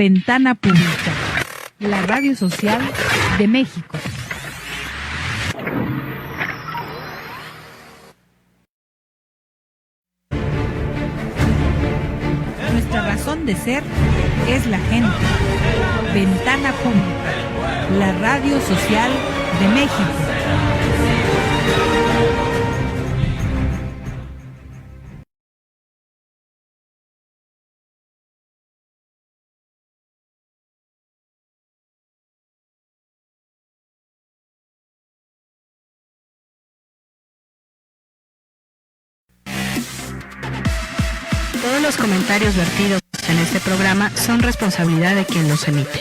Ventana Pública, la radio social de México. Nuestra razón de ser es la gente. Ventana Pública, la radio social de México. Todos los comentarios vertidos en este programa son responsabilidad de quien los emite.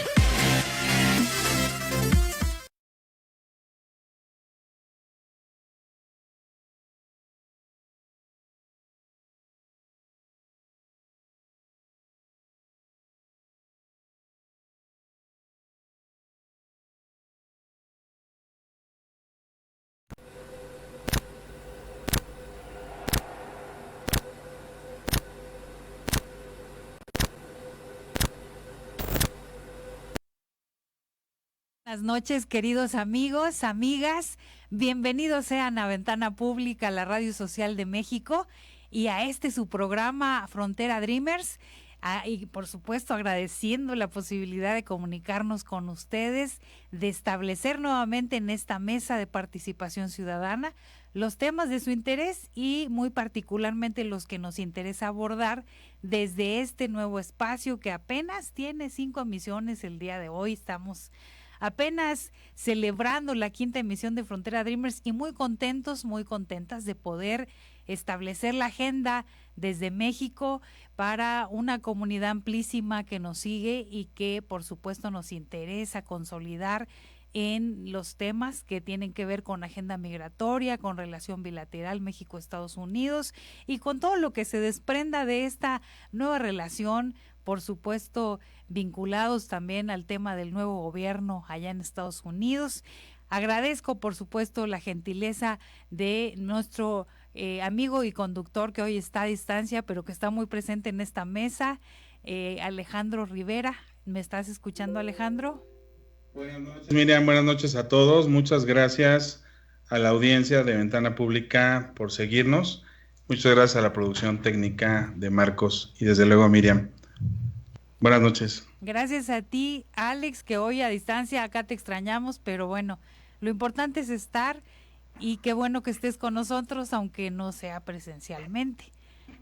Buenas noches, queridos amigos, amigas, bienvenidos sean a Ventana Pública, la radio social de México, y a su programa Frontera Dreamers, y por supuesto agradeciendo la posibilidad de comunicarnos con ustedes, de establecer nuevamente en esta mesa de participación ciudadana los temas de su interés y muy particularmente los que nos interesa abordar desde este nuevo espacio que apenas tiene 5 emisiones el día de hoy. Estamos apenas celebrando la 5ª emisión de Frontera Dreamers y muy contentos, muy contentas de poder establecer la agenda desde México para una comunidad amplísima que nos sigue y que por supuesto nos interesa consolidar en los temas que tienen que ver con agenda migratoria, con relación bilateral México-Estados Unidos y con todo lo que se desprenda de esta nueva relación, por supuesto vinculados también al tema del nuevo gobierno allá en Estados Unidos. Agradezco por supuesto la gentileza de nuestro amigo y conductor que hoy está a distancia pero que está muy presente en esta mesa, Alejandro Rivera. ¿Me estás escuchando, Alejandro? Buenas noches, Miriam, buenas noches a todos. Muchas gracias a la audiencia de Ventana Pública por seguirnos. Muchas gracias a la producción técnica de Marcos y desde luego a Miriam. Buenas noches. Gracias a ti, Alex, que hoy a distancia acá te extrañamos, pero bueno, lo importante es estar y qué bueno que estés con nosotros, aunque no sea presencialmente.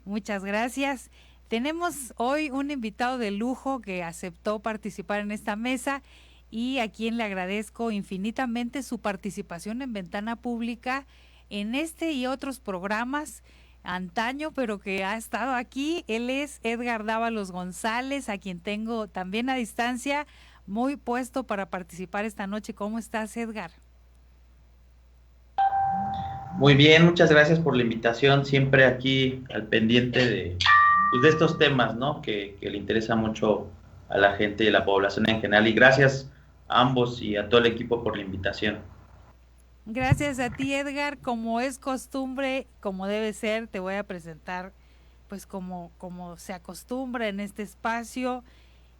Muchas gracias. Tenemos hoy un invitado de lujo que aceptó participar en esta mesa y a quien le agradezco infinitamente su participación en Ventana Pública en este y otros programas antaño, pero que ha estado aquí. Él es Edgar Dávalos González, a quien tengo también a distancia, muy puesto para participar esta noche. ¿Cómo estás, Edgar? Muy bien, muchas gracias por la invitación, siempre aquí al pendiente de estos temas, ¿no? Que le interesa mucho a la gente y a la población en general, y gracias a ambos y a todo el equipo por la invitación. Gracias a ti, Edgar. Como es costumbre, como debe ser, te voy a presentar pues como se acostumbra en este espacio.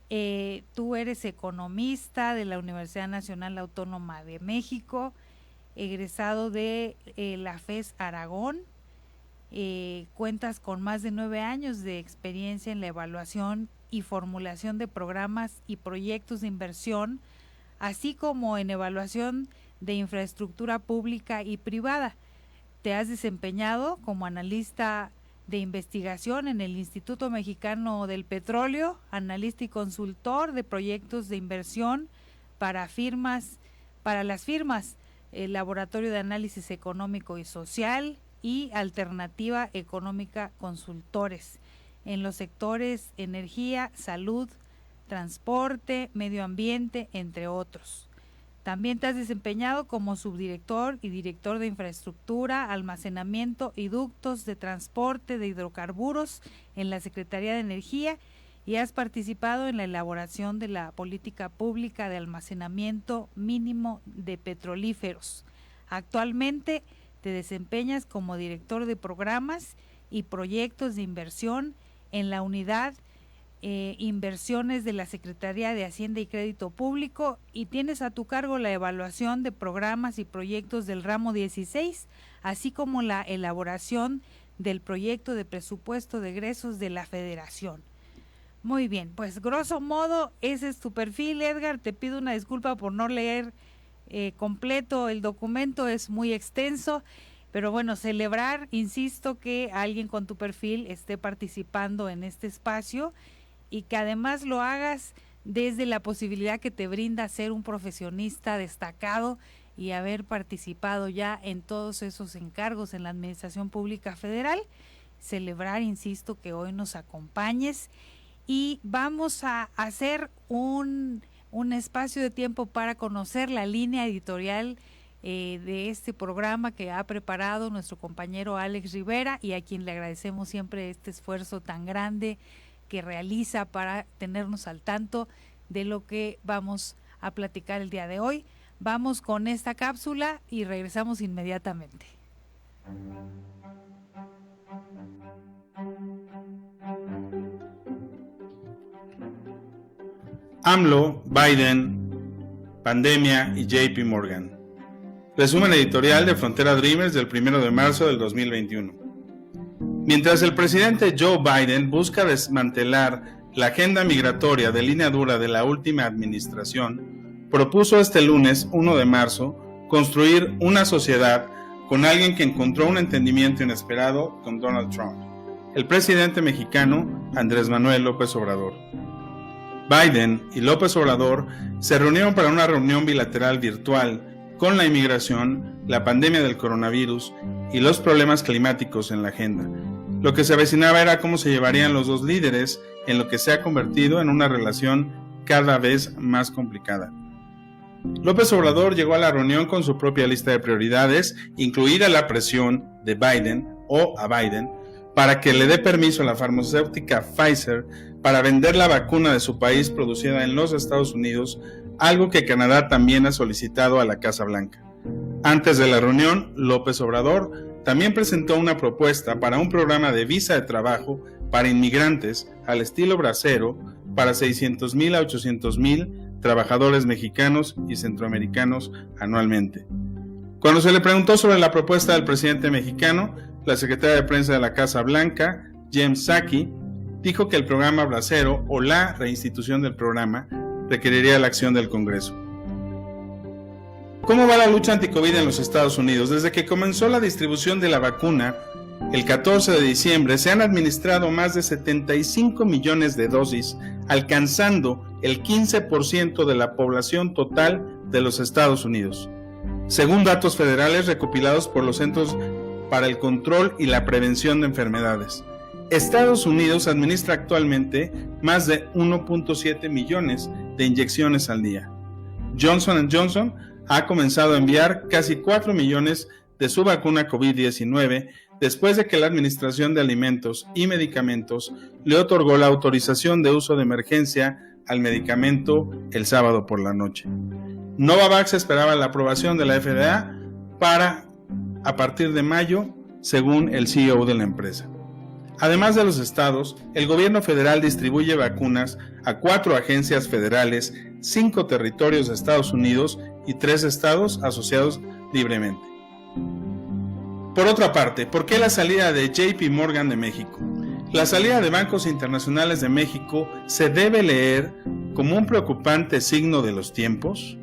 Tú eres economista de la Universidad Nacional Autónoma de México, egresado de la FES Aragón. Cuentas con más de 9 años de experiencia en la evaluación y formulación de programas y proyectos de inversión, así como en evaluación de infraestructura pública y privada. Te has desempeñado como analista de investigación en el Instituto Mexicano del Petróleo, analista y consultor de proyectos de inversión para las firmas Laboratorio de Análisis Económico y Social y Alternativa Económica Consultores en los sectores energía, salud, transporte, medio ambiente, entre otros. También te has desempeñado como subdirector y director de infraestructura, almacenamiento y ductos de transporte de hidrocarburos en la Secretaría de Energía y has participado en la elaboración de la política pública de almacenamiento mínimo de petrolíferos. Actualmente te desempeñas como director de programas y proyectos de inversión en la unidad Inversiones de la Secretaría de Hacienda y Crédito Público, y tienes a tu cargo la evaluación de programas y proyectos del ramo 16, así como la elaboración del proyecto de presupuesto de egresos de la Federación. Muy bien, pues grosso modo ese es tu perfil, Edgar. Te pido una disculpa por no leer completo el documento, es muy extenso, pero bueno, celebrar, insisto, que alguien con tu perfil esté participando en este espacio y que además lo hagas desde la posibilidad que te brinda ser un profesionista destacado y haber participado ya en todos esos encargos en la Administración Pública Federal. Celebrar, insisto, que hoy nos acompañes, y vamos a hacer un espacio de tiempo para conocer la línea editorial de este programa que ha preparado nuestro compañero Alex Rivera, y a quien le agradecemos siempre este esfuerzo tan grande que realiza para tenernos al tanto de lo que vamos a platicar el día de hoy. Vamos con esta cápsula y regresamos inmediatamente. AMLO, Biden, pandemia y JP Morgan. Resumen editorial de Frontera Dreamers del 1 de marzo del 2021. Mientras el presidente Joe Biden busca desmantelar la agenda migratoria de línea dura de la última administración, propuso este lunes 1 de marzo construir una sociedad con alguien que encontró un entendimiento inesperado con Donald Trump, el presidente mexicano Andrés Manuel López Obrador. Biden y López Obrador se reunieron para una reunión bilateral virtual con la inmigración, la pandemia del coronavirus y los problemas climáticos en la agenda. Lo que se avecinaba era cómo se llevarían los dos líderes en lo que se ha convertido en una relación cada vez más complicada. López Obrador llegó a la reunión con su propia lista de prioridades, incluida la presión de Biden o a Biden para que le dé permiso a la farmacéutica Pfizer para vender la vacuna de su país producida en los Estados Unidos, algo que Canadá también ha solicitado a la Casa Blanca. Antes de la reunión, López Obrador también presentó una propuesta para un programa de visa de trabajo para inmigrantes al estilo bracero para 600,000 a 800,000 trabajadores mexicanos y centroamericanos anualmente. Cuando se le preguntó sobre la propuesta del presidente mexicano, la secretaria de prensa de la Casa Blanca, Jen Psaki, dijo que el programa bracero o la reinstitución del programa requeriría la acción del Congreso. ¿Cómo va la lucha anti-COVID en los Estados Unidos? Desde que comenzó la distribución de la vacuna, el 14 de diciembre, se han administrado más de 75 millones de dosis, alcanzando el 15% de la población total de los Estados Unidos. Según datos federales recopilados por los Centros para el Control y la Prevención de Enfermedades, Estados Unidos administra actualmente más de 1.7 millones de inyecciones al día. Johnson & Johnson ha comenzado a enviar casi 4 millones de su vacuna COVID-19 después de que la Administración de Alimentos y Medicamentos le otorgó la autorización de uso de emergencia al medicamento el sábado por la noche. Novavax esperaba la aprobación de la FDA a partir de mayo, según el CEO de la empresa. Además de los estados, el gobierno federal distribuye vacunas a 4 agencias federales, 5 territorios de Estados Unidos y 3 estados asociados libremente. Por otra parte, ¿por qué la salida de JP Morgan de México? La salida de bancos internacionales de México se debe leer como un preocupante signo de los tiempos.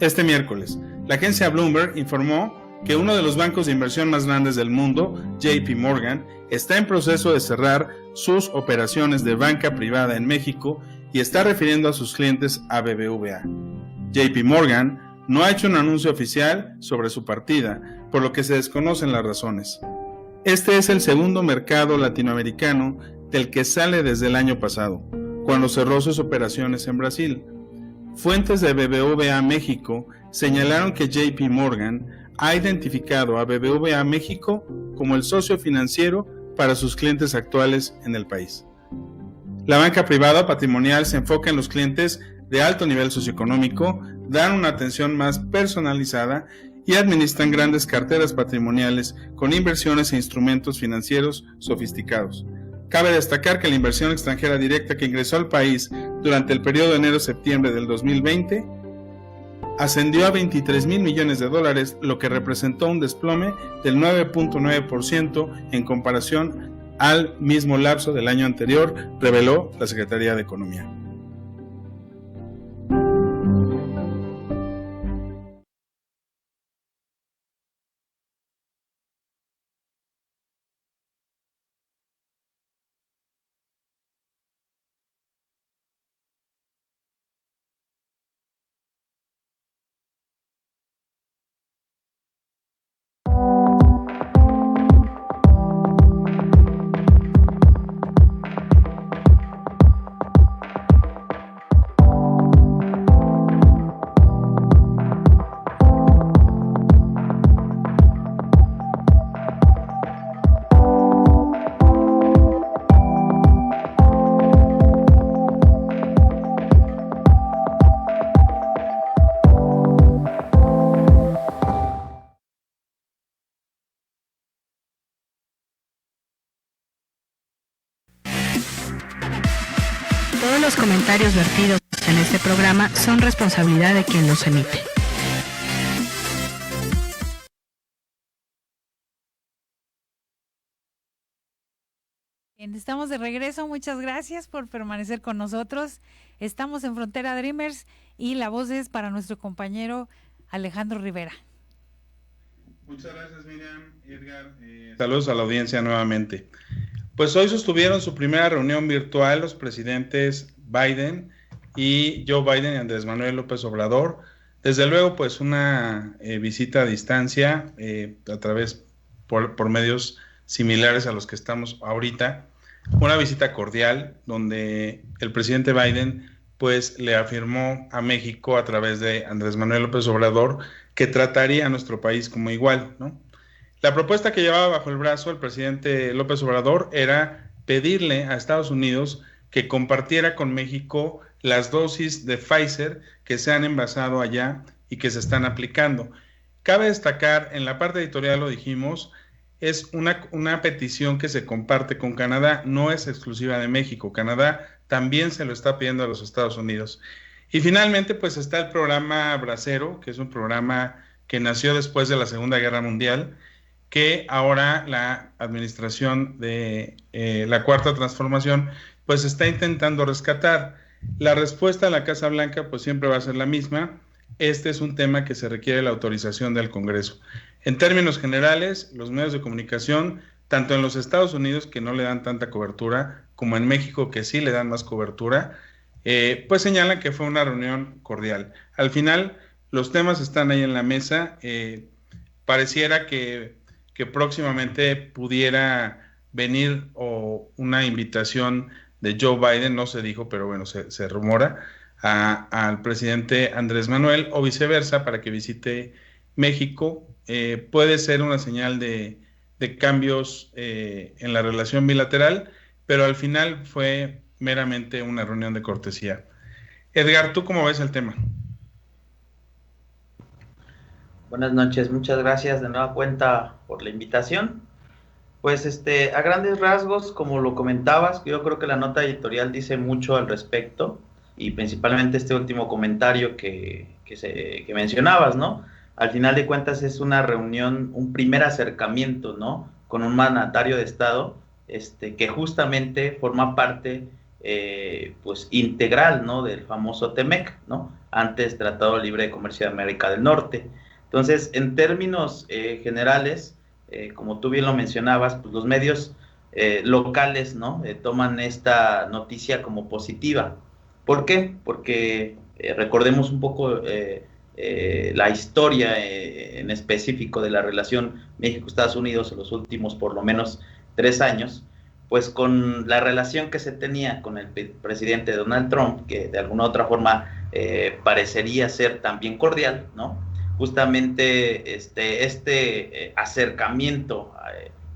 Este miércoles, la agencia Bloomberg informó que uno de los bancos de inversión más grandes del mundo, JP Morgan, está en proceso de cerrar sus operaciones de banca privada en México y está refiriendo a sus clientes a BBVA. JP Morgan no ha hecho un anuncio oficial sobre su partida, por lo que se desconocen las razones. Este es el segundo mercado latinoamericano del que sale desde el año pasado, cuando cerró sus operaciones en Brasil. Fuentes de BBVA México señalaron que JP Morgan ha identificado a BBVA México como el socio financiero para sus clientes actuales en el país. La banca privada patrimonial se enfoca en los clientes de alto nivel socioeconómico, dan una atención más personalizada y administran grandes carteras patrimoniales con inversiones e instrumentos financieros sofisticados. Cabe destacar que la inversión extranjera directa que ingresó al país durante el periodo de enero-septiembre del 2020 ascendió a 23 mil millones de dólares, lo que representó un desplome del 9.9% en comparación al mismo lapso del año anterior, reveló la Secretaría de Economía. Todos los comentarios vertidos en este programa son responsabilidad de quien los emite. Bien, estamos de regreso, muchas gracias por permanecer con nosotros. Estamos en Frontera Dreamers y la voz es para nuestro compañero Alejandro Rivera. Muchas gracias, Miriam, Edgar. Saludos a la audiencia nuevamente. Pues hoy sostuvieron su primera reunión virtual los presidentes Biden y Joe Biden y Andrés Manuel López Obrador. Desde luego, pues una visita a distancia a través por medios similares a los que estamos ahorita. Una visita cordial donde el presidente Biden pues le afirmó a México a través de Andrés Manuel López Obrador que trataría a nuestro país como igual, ¿no? La propuesta que llevaba bajo el brazo el presidente López Obrador era pedirle a Estados Unidos que compartiera con México las dosis de Pfizer que se han envasado allá y que se están aplicando. Cabe destacar, en la parte editorial lo dijimos, es una petición que se comparte con Canadá, no es exclusiva de México. Canadá también se lo está pidiendo a los Estados Unidos. Y finalmente, pues está el programa Bracero, que es un programa que nació después de la Segunda Guerra Mundial, que ahora la administración de la Cuarta Transformación pues está intentando rescatar. La respuesta de la Casa Blanca pues siempre va a ser la misma. Este es un tema que se requiere la autorización del Congreso. En términos generales, los medios de comunicación, tanto en los Estados Unidos, que no le dan tanta cobertura, como en México, que sí le dan más cobertura, pues señalan que fue una reunión cordial. Al final, los temas están ahí en la mesa. Pareciera que próximamente pudiera venir una invitación de Joe Biden, no se dijo, pero bueno, se rumora, al presidente Andrés Manuel, o viceversa, para que visite México. Puede ser una señal de cambios en la relación bilateral, pero al final fue meramente una reunión de cortesía. Edgar, ¿tú cómo ves el tema? Buenas noches, muchas gracias de nueva cuenta por la invitación. Pues a grandes rasgos, como lo comentabas, yo creo que la nota editorial dice mucho al respecto, y principalmente este último comentario que mencionabas, ¿no? Al final de cuentas es una reunión, un primer acercamiento, ¿no? Con un mandatario de Estado, que justamente forma parte, pues, integral, ¿no? Del famoso TEMEC, ¿no? Antes Tratado Libre de Comercio de América del Norte. Entonces, en términos generales, como tú bien lo mencionabas, pues los medios locales, ¿no? Toman esta noticia como positiva. ¿Por qué? Porque recordemos un poco la historia en específico de la relación México-Estados Unidos en los últimos por lo menos 3 años, pues con la relación que se tenía con el presidente Donald Trump, que de alguna u otra forma parecería ser también cordial, ¿no? Justamente este acercamiento,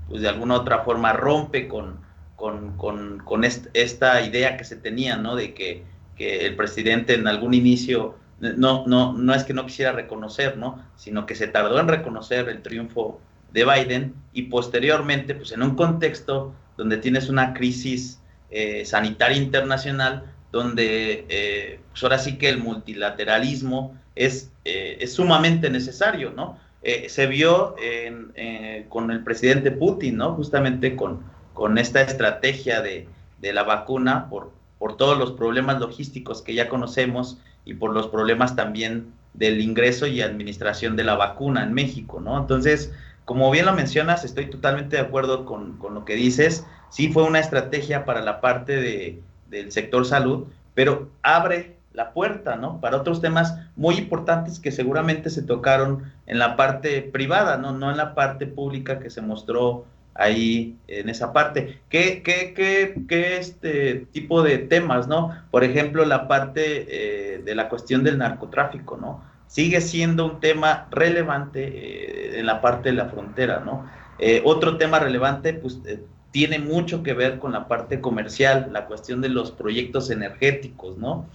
pues de alguna u otra forma rompe con esta idea que se tenía, ¿no? De que el presidente en algún inicio no es que no quisiera reconocer, ¿no? Sino que se tardó en reconocer el triunfo de Biden, y posteriormente, pues en un contexto donde tienes una crisis sanitaria internacional, donde pues ahora sí que el multilateralismo es sumamente necesario, ¿no? Se vio con el presidente Putin, ¿no? Justamente con esta estrategia de la vacuna, por todos los problemas logísticos que ya conocemos y por los problemas también del ingreso y administración de la vacuna en México, ¿no? Entonces, como bien lo mencionas, estoy totalmente de acuerdo con lo que dices. Sí fue una estrategia para la parte del sector salud, pero abre la puerta, ¿no? Para otros temas muy importantes que seguramente se tocaron en la parte privada, ¿no? No en la parte pública que se mostró ahí en esa parte. ¿Qué tipo de temas, ¿no? Por ejemplo, la parte de la cuestión del narcotráfico, ¿no? Sigue siendo un tema relevante en la parte de la frontera, ¿no? Otro tema relevante, pues, tiene mucho que ver con la parte comercial, la cuestión de los proyectos energéticos, ¿no?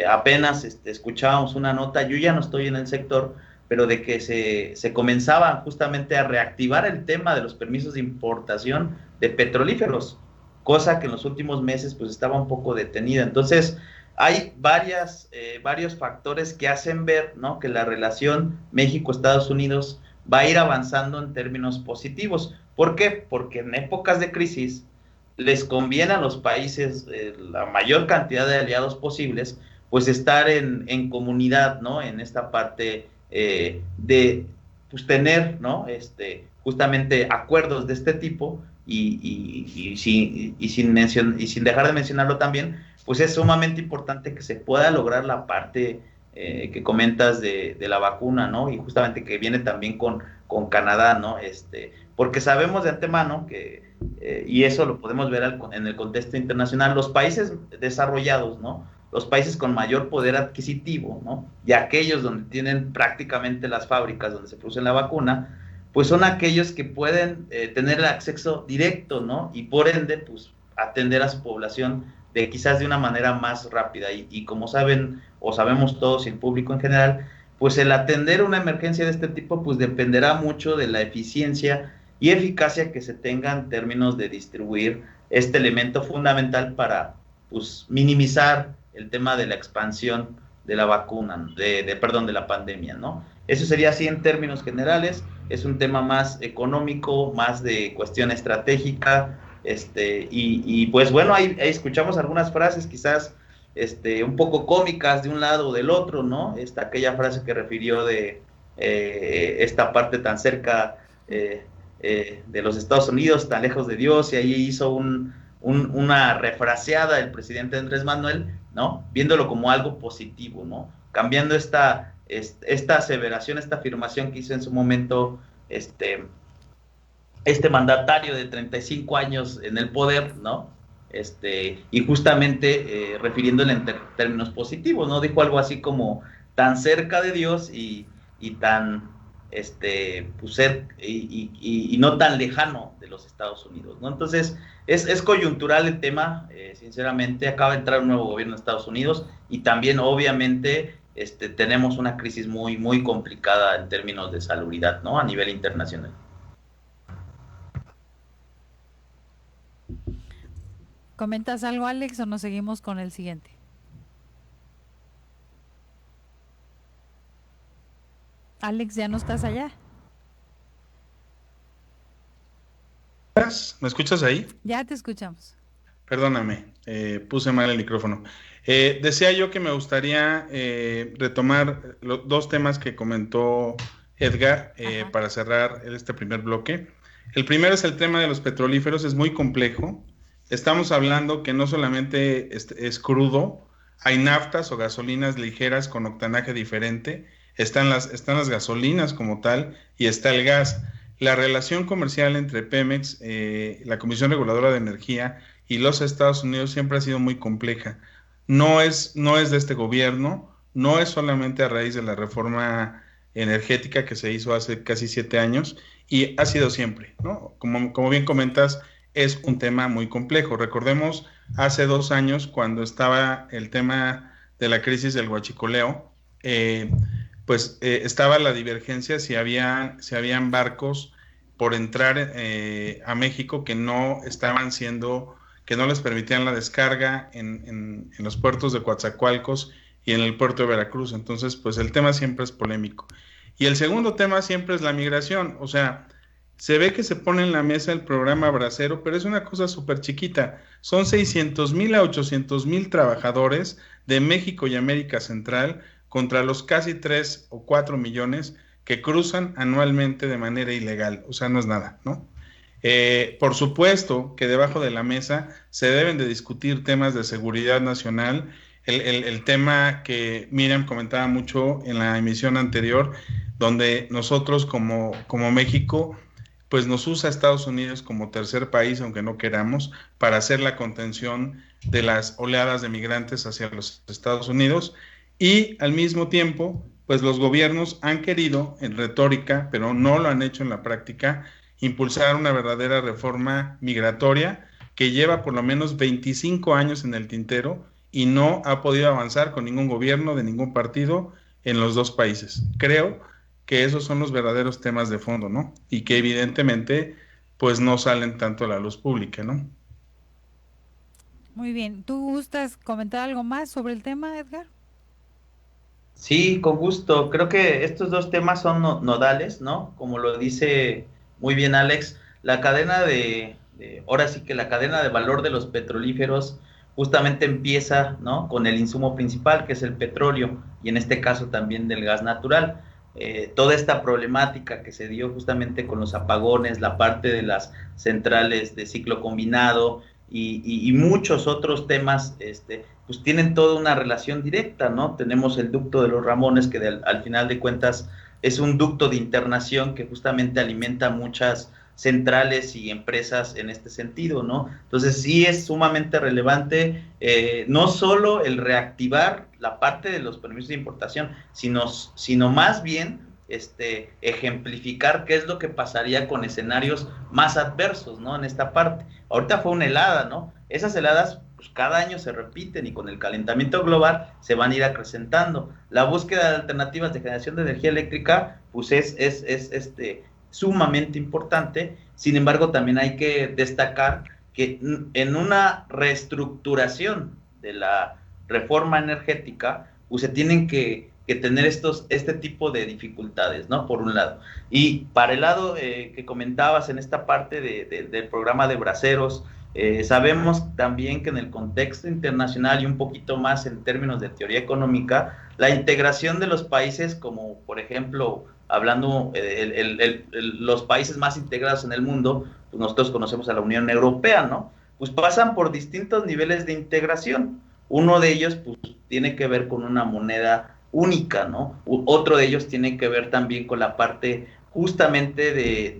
Apenas escuchábamos una nota, yo ya no estoy en el sector, pero de que se comenzaba justamente a reactivar el tema de los permisos de importación de petrolíferos, cosa que en los últimos meses pues estaba un poco detenida. Entonces, hay varios factores que hacen ver, ¿no?, que la relación México-Estados Unidos va a ir avanzando en términos positivos. ¿Por qué? Porque en épocas de crisis les conviene a los países la mayor cantidad de aliados posibles, pues estar en comunidad, ¿no?, en esta parte de pues tener, ¿no?, justamente acuerdos de este tipo y sin dejar de mencionarlo también, pues es sumamente importante que se pueda lograr la parte que comentas de la vacuna, ¿no? Y justamente que viene también con Canadá, ¿no? Porque sabemos de antemano que, y eso lo podemos ver en el contexto internacional, los países desarrollados, ¿no?, los países con mayor poder adquisitivo, ¿no?, y aquellos donde tienen prácticamente las fábricas donde se produce la vacuna, pues son aquellos que pueden tener el acceso directo, ¿no?, y por ende, pues, atender a su población quizás de una manera más rápida. Y como saben, o sabemos todos y el público en general, pues el atender una emergencia de este tipo, pues dependerá mucho de la eficiencia y eficacia que se tenga en términos de distribuir este elemento fundamental para, pues, minimizar el tema de la expansión de la vacuna, de la pandemia, ¿no? Eso sería así en términos generales. Es un tema más económico, más de cuestión estratégica, y pues bueno, ahí escuchamos algunas frases quizás un poco cómicas de un lado o del otro, ¿no? Aquella frase que refirió de esta parte tan cerca de los Estados Unidos, tan lejos de Dios, y ahí hizo una refraseada el presidente Andrés Manuel, ¿no?, viéndolo como algo positivo, ¿no?, cambiando esta aseveración, esta afirmación que hizo en su momento mandatario de 35 años en el poder, ¿no? Y justamente refiriéndole en términos positivos, ¿no? Dijo algo así como tan cerca de Dios y tan pues y no tan lejano de los Estados Unidos, ¿no? Entonces, es coyuntural el tema, sinceramente. Acaba de entrar un nuevo gobierno de Estados Unidos y también, obviamente, tenemos una crisis muy, muy complicada en términos de salubridad, ¿no?, a nivel internacional. ¿Comentas algo, Alex, o nos seguimos con el siguiente? Alex, ¿ya no estás allá? ¿Me escuchas ahí? Ya te escuchamos. Perdóname, puse mal el micrófono. Decía yo que me gustaría retomar dos temas que comentó Edgar para cerrar este primer bloque. El primero es el tema de los petrolíferos. Es muy complejo. Estamos hablando que no solamente es crudo, hay naftas o gasolinas ligeras con octanaje diferente, están las gasolinas como tal y está el gas. La relación comercial entre Pemex, la Comisión Reguladora de Energía y los Estados Unidos siempre ha sido muy compleja. No es de este gobierno, no es solamente a raíz de la reforma energética que se hizo hace casi 7 años y ha sido siempre, ¿no? Como bien comentas, es un tema muy complejo. Recordemos hace 2 años cuando estaba el tema de la crisis del huachicoleo, estaba la divergencia si habían barcos por entrar a México que no estaban siendo, que no les permitían la descarga en los puertos de Coatzacoalcos y en el puerto de Veracruz. Entonces, pues el tema siempre es polémico. Y el segundo tema siempre es la migración. O sea, se ve que se pone en la mesa el programa Bracero, pero es una cosa súper chiquita. Son 600,000 a 800,000 trabajadores de México y América Central contra los casi 3 o 4 millones que cruzan anualmente de manera ilegal. O sea, no es nada, ¿no? Por supuesto que debajo de la mesa se deben de discutir temas de seguridad nacional. El tema que Miriam comentaba mucho en la emisión anterior, donde nosotros como México, pues nos usa Estados Unidos como tercer país, aunque no queramos, para hacer la contención de las oleadas de migrantes hacia los Estados Unidos, y al mismo tiempo, pues los gobiernos han querido, en retórica, pero no lo han hecho en la práctica, impulsar una verdadera reforma migratoria que lleva por lo menos 25 años en el tintero y no ha podido avanzar con ningún gobierno de ningún partido en los dos países. Creo que esos son los verdaderos temas de fondo, ¿no? Y que evidentemente pues no salen tanto a la luz pública, ¿no? Muy bien. ¿Tú gustas comentar algo más sobre el tema, Edgar? Sí, con gusto. Creo que estos dos temas son nodales, ¿no? Como lo dice muy bien Alex, la cadena ahora sí que la cadena de valor de los petrolíferos justamente empieza, ¿no?, con el insumo principal, que es el petróleo, y en este caso también del gas natural. Toda esta problemática que se dio justamente con los apagones, la parte de las centrales de ciclo combinado y muchos otros temas, pues tienen toda una relación directa, ¿no? Tenemos el ducto de los Ramones, que al final de cuentas es un ducto de internación que justamente alimenta muchas centrales y empresas en este sentido, ¿no? Entonces sí es sumamente relevante, no solo el reactivar la parte de los permisos de importación, sino más bien ejemplificar qué es lo que pasaría con escenarios más adversos, ¿no? En esta parte. Ahorita fue una helada, ¿no? Esas heladas pues cada año se repiten y con el calentamiento global se van a ir acrecentando. La búsqueda de alternativas de generación de energía eléctrica pues es sumamente importante. Sin embargo, también hay que destacar que en una reestructuración de la reforma energética pues se tienen que tener este tipo de dificultades, ¿no? Por un lado. Y para el lado que comentabas en esta parte del programa de Braceros, sabemos también que en el contexto internacional y un poquito más en términos de teoría económica, la integración de los países, como por ejemplo, hablando los países más integrados en el mundo, pues nosotros conocemos a la Unión Europea, ¿no? Pues pasan por distintos niveles de integración. Uno de ellos, pues, tiene que ver con una moneda única, ¿no? Otro de ellos tiene que ver también con la parte justamente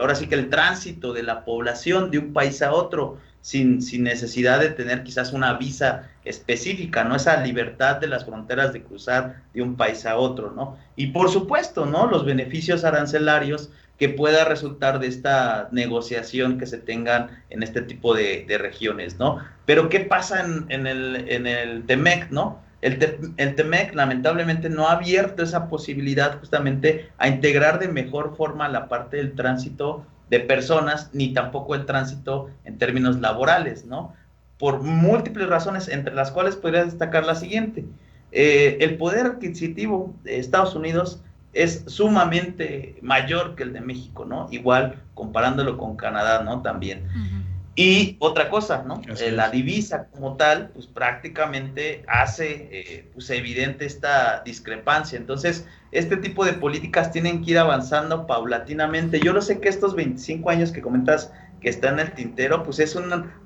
ahora sí que el tránsito de la población de un país a otro sin necesidad de tener quizás una visa específica, ¿no? Esa libertad de las fronteras de cruzar de un país a otro, ¿no? Y por supuesto, ¿no?, los beneficios arancelarios que pueda resultar de esta negociación que se tengan en este tipo de regiones, ¿no? Pero ¿qué pasa en el TEMEC, ¿no? El TEMEC lamentablemente no ha abierto esa posibilidad justamente a integrar de mejor forma la parte del tránsito de personas, ni tampoco el tránsito en términos laborales, ¿no? Por múltiples razones, entre las cuales podría destacar la siguiente. El poder adquisitivo de Estados Unidos es sumamente mayor que el de México, ¿no? Igual comparándolo con Canadá, ¿no? También. Uh-huh. Y otra cosa, ¿no? La divisa como tal, pues prácticamente hace pues evidente esta discrepancia. Entonces, este tipo de políticas tienen que ir avanzando paulatinamente. Yo lo sé que estos 25 años que comentas que está en el tintero, pues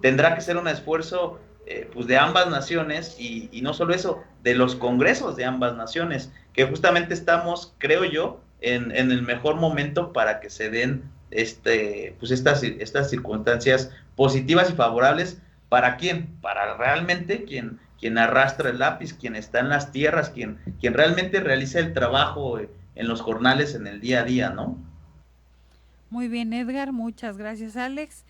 tendrá que ser un esfuerzo pues de ambas naciones y no solo eso, de los congresos de ambas naciones, que justamente estamos, creo yo, en el mejor momento para que se den pues estas circunstancias positivas y favorables. ¿Para quién? Para realmente quien arrastra el lápiz, quien está en las tierras, quien realmente realiza el trabajo en los jornales en el día a día, ¿no? Muy bien, Edgar, muchas gracias, Alex.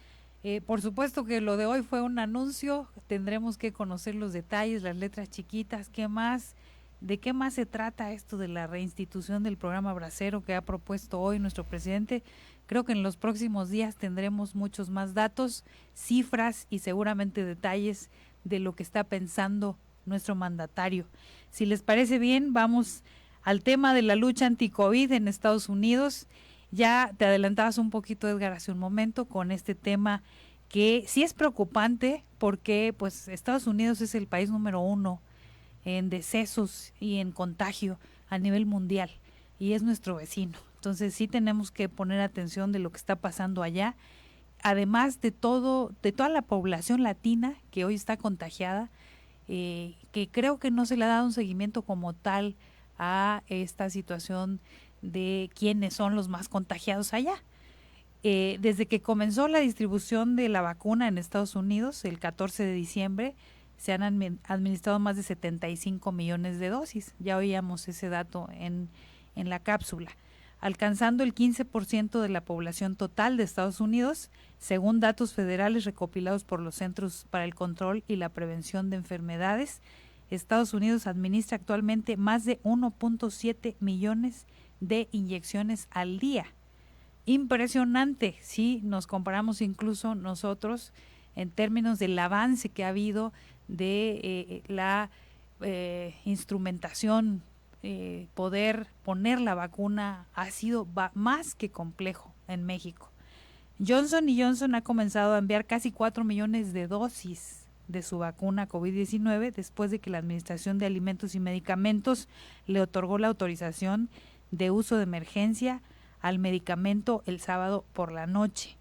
Por supuesto que lo de hoy fue un anuncio, tendremos que conocer los detalles, las letras chiquitas, qué más, ¿De qué más se trata esto de la reinstitución del programa Bracero que ha propuesto hoy nuestro presidente? Creo que en los próximos días tendremos muchos más datos, cifras y seguramente detalles de lo que está pensando nuestro mandatario. Si les parece bien, vamos al tema de la lucha anti-COVID en Estados Unidos. Ya te adelantabas un poquito, Edgar, hace un momento con este tema que sí es preocupante porque pues Estados Unidos es el país número 1 en decesos y en contagio a nivel mundial y es nuestro vecino. Entonces sí tenemos que poner atención de lo que está pasando allá, además de toda la población latina que hoy está contagiada, que creo que no se le ha dado un seguimiento como tal a esta situación de quiénes son los más contagiados allá. Desde que comenzó la distribución de la vacuna en Estados Unidos, el 14 de diciembre, se han administrado más de 75 millones de dosis. Ya oíamos ese dato en la cápsula, alcanzando el 15% de la población total de Estados Unidos, según datos federales recopilados por los Centros para el Control y la Prevención de Enfermedades. Estados Unidos administra actualmente más de 1.7 millones de inyecciones al día. Impresionante, si nos comparamos incluso nosotros en términos del avance que ha habido de la instrumentación, poder poner la vacuna ha sido más que complejo en México. Johnson & Johnson ha comenzado a enviar casi 4 millones de dosis de su vacuna COVID-19 después de que la Administración de Alimentos y Medicamentos le otorgó la autorización de uso de emergencia al medicamento el sábado por la noche.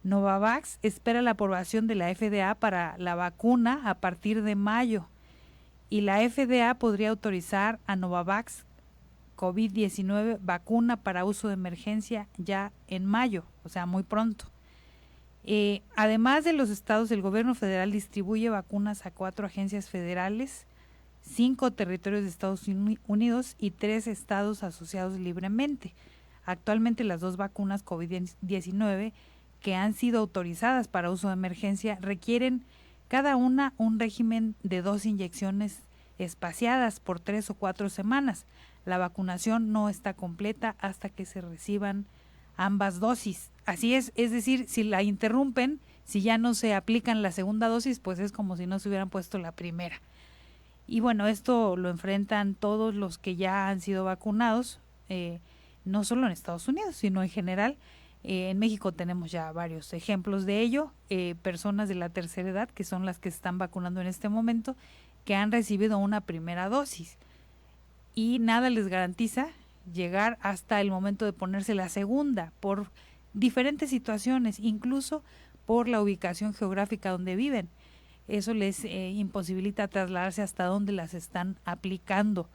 Novavax espera la aprobación de la FDA para la vacuna a partir de mayo y la FDA podría autorizar a Novavax COVID-19 vacuna para uso de emergencia ya en mayo, o sea, muy pronto. Además de los estados, el gobierno federal distribuye vacunas a 4 agencias federales, 5 territorios de Estados Unidos y 3 estados asociados libremente. Actualmente las 2 vacunas COVID-19 que han sido autorizadas para uso de emergencia requieren cada una un régimen de 2 inyecciones espaciadas por 3 o 4 semanas. La vacunación no está completa hasta que se reciban ambas dosis. Así es decir, si la interrumpen, si ya no se aplican la segunda dosis, pues es como si no se hubieran puesto la primera. Y bueno, esto lo enfrentan todos los que ya han sido vacunados, no solo en Estados Unidos, sino en general. En México tenemos ya varios ejemplos de ello, personas de la tercera edad, que son las que se están vacunando en este momento, que han recibido una primera dosis y nada les garantiza llegar hasta el momento de ponerse la segunda por diferentes situaciones, incluso por la ubicación geográfica donde viven. Eso les imposibilita trasladarse hasta donde las están aplicando.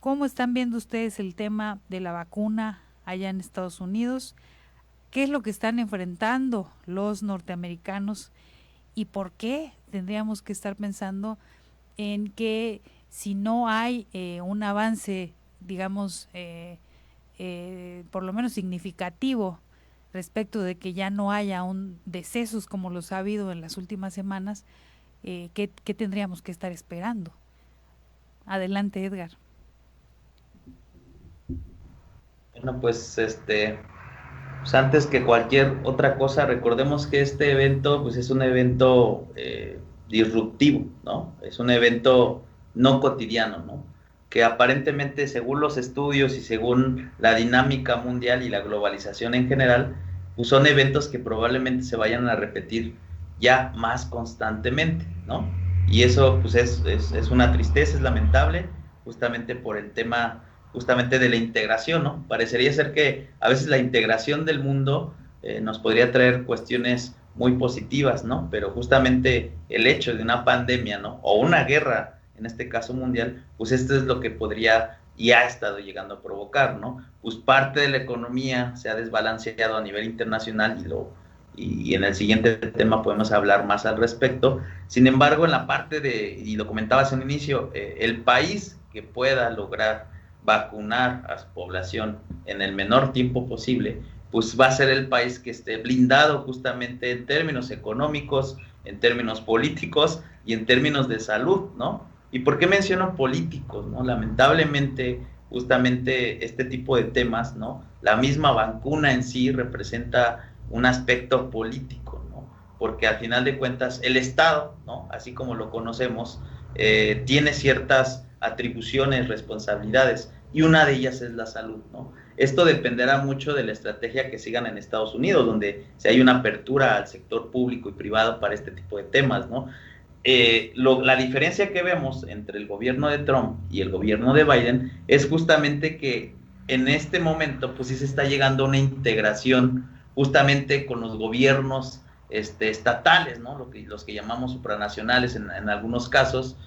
¿Cómo están viendo ustedes el tema de la vacuna allá en Estados Unidos? ¿Qué es lo que están enfrentando los norteamericanos y por qué tendríamos que estar pensando en que si no hay un avance, digamos, por lo menos significativo respecto de que ya no haya decesos como los ha habido en las últimas semanas, ¿qué tendríamos que estar esperando? Adelante, Edgar. Bueno, pues antes que cualquier otra cosa, recordemos que este evento pues es un evento disruptivo, ¿no? Es un evento no cotidiano, ¿no? Que aparentemente, según los estudios y según la dinámica mundial y la globalización en general, pues son eventos que probablemente se vayan a repetir ya más constantemente, ¿no? Y eso pues es una tristeza, es lamentable, justamente por el tema justamente de la integración, ¿no? Parecería ser que a veces la integración del mundo nos podría traer cuestiones muy positivas, ¿no? Pero justamente el hecho de una pandemia, ¿no? O una guerra, en este caso mundial, pues esto es lo que podría y ha estado llegando a provocar, ¿no? Pues parte de la economía se ha desbalanceado a nivel internacional y en el siguiente tema podemos hablar más al respecto. Sin embargo, en la parte y lo comentabas en un inicio, el país que pueda lograr vacunar a su población en el menor tiempo posible, pues va a ser el país que esté blindado justamente en términos económicos, en términos políticos y en términos de salud, ¿no? ¿Y por qué menciono políticos, no? Lamentablemente, justamente este tipo de temas, ¿no? La misma vacuna en sí representa un aspecto político, ¿no? Porque al final de cuentas el Estado, ¿no? Así como lo conocemos, tiene ciertas atribuciones, responsabilidades, y una de ellas es la salud, ¿no? Esto dependerá mucho de la estrategia que sigan en Estados Unidos, donde si hay una apertura al sector público y privado para este tipo de temas, ¿no? La diferencia que vemos entre el gobierno de Trump y el gobierno de Biden es justamente que en este momento pues sí se está llegando a una integración justamente con los gobiernos estatales, ¿no? Los que llamamos supranacionales en algunos casos,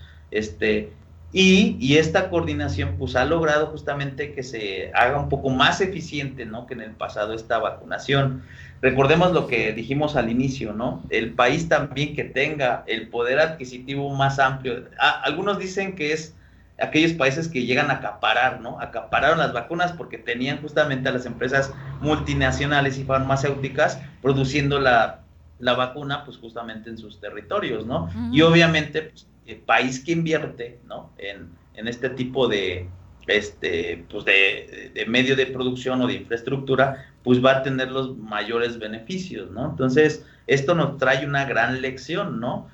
y esta coordinación pues ha logrado justamente que se haga un poco más eficiente, ¿no? Que en el pasado esta vacunación. Recordemos lo que dijimos al inicio, ¿no? El país también que tenga el poder adquisitivo más amplio. Algunos dicen que es aquellos países que llegan a acaparar, ¿no? Acapararon las vacunas porque tenían justamente a las empresas multinacionales y farmacéuticas produciendo la vacuna, pues justamente en sus territorios, ¿no? Uh-huh. Y obviamente, pues, el país que invierte, ¿no? En este tipo de medio de producción o de infraestructura, pues va a tener los mayores beneficios, ¿no? Entonces, esto nos trae una gran lección, ¿no?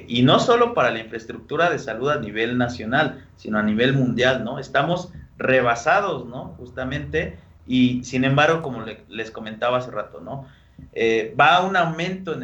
Y no solo para la infraestructura de salud a nivel nacional, sino a nivel mundial, ¿no? Estamos rebasados, ¿no? Justamente, y sin embargo, como les comentaba hace rato, ¿no? Va a un aumento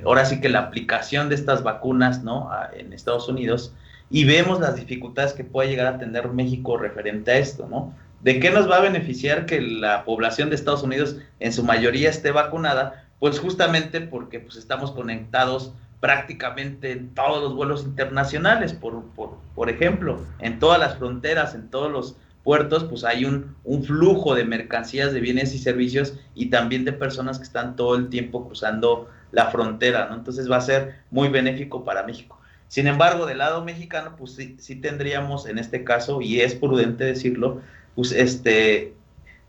ahora sí que la aplicación de estas vacunas, ¿no? En Estados Unidos, y vemos las dificultades que puede llegar a tener México referente a esto, ¿no? ¿De qué nos va a beneficiar que la población de Estados Unidos en su mayoría esté vacunada? Pues justamente porque pues, estamos conectados prácticamente en todos los vuelos internacionales, por ejemplo, en todas las fronteras, en todos los puertos, pues hay un flujo de mercancías, de bienes y servicios, y también de personas que están todo el tiempo cruzando la frontera, ¿no? Entonces va a ser muy benéfico para México. Sin embargo, del lado mexicano, pues sí tendríamos en este caso, y es prudente decirlo, pues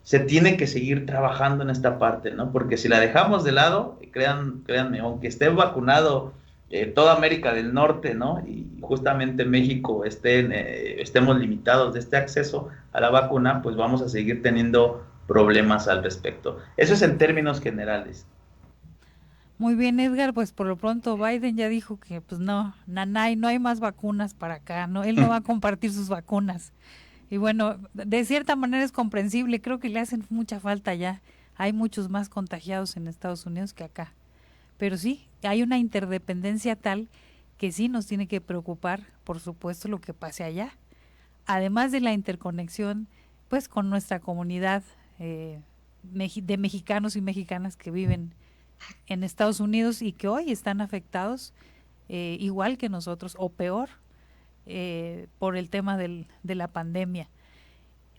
se tiene que seguir trabajando en esta parte, ¿no? Porque si la dejamos de lado, créanme, aunque esté vacunado toda América del Norte, ¿no? Y justamente México estemos limitados de este acceso a la vacuna, pues vamos a seguir teniendo problemas al respecto. Eso es en términos generales. Muy bien, Edgar, pues por lo pronto Biden ya dijo que pues no hay más vacunas para acá, ¿no? Él no va a compartir sus vacunas. Y bueno, de cierta manera es comprensible, creo que le hacen mucha falta ya. Hay muchos más contagiados en Estados Unidos que acá. Pero sí, hay una interdependencia tal que sí nos tiene que preocupar, por supuesto, lo que pase allá. Además de la interconexión, pues con nuestra comunidad de mexicanos y mexicanas que viven en Estados Unidos y que hoy están afectados igual que nosotros o peor por el tema de la pandemia.